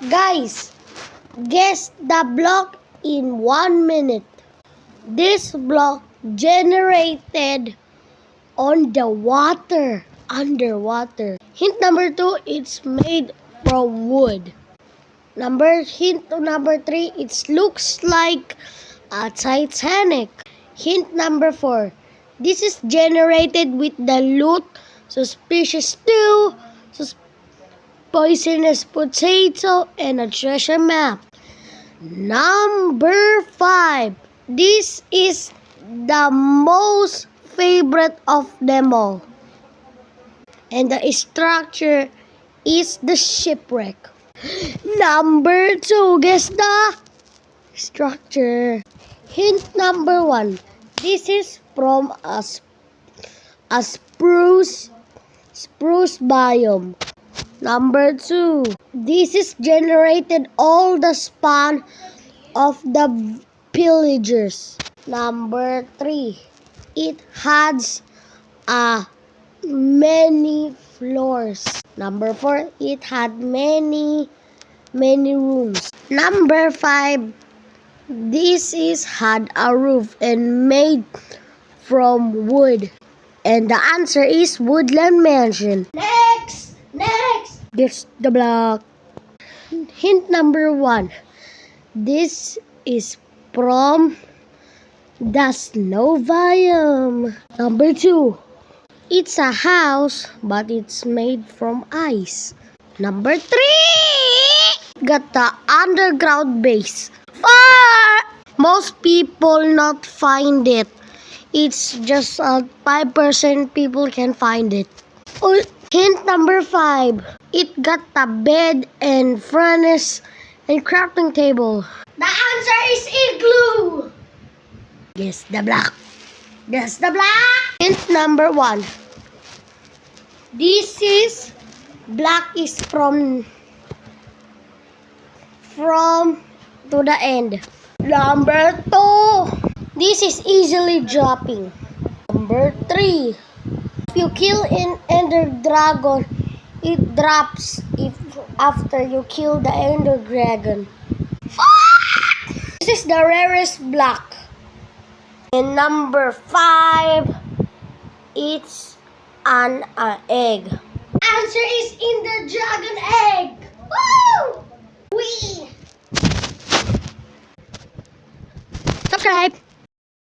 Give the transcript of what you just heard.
Guys, guess the block in 1 minute. This block generated on the water, underwater. Hint number 2, it's made from wood. Hint number 3, it looks like a Titanic. Hint number 4, this is generated with the loot, suspicious stew, poisonous potato, and a treasure map. Number 5, this is the most favorite of them all. And the structure is the shipwreck. Number 2, guess the structure. Hint number 1, this is from a spruce biome. Number 2, this is generated all the span of the villagers. Number 3, it has many floors. Number 4, it had many rooms. Number 5, this had a roof and made from wood. And the answer is Woodland Mansion. Next! Guess the block. Hint number 1, this is from the snow biome. Number 2, it's a house, but it's made from ice. Number 3, got the underground base. Most people not find it. It's just 5% people can find it. Hint number 5, it got a bed and furnace and crafting table. The answer is igloo. Guess the block. Hint number 1, this is black is from to the end. Number 2, this is easily dropping. Number 3, if you kill an ender dragon, it drops after you kill the ender dragon. This is the rarest block. And number 5, it's an egg. Answer is in the dragon egg. Woo! Subscribe.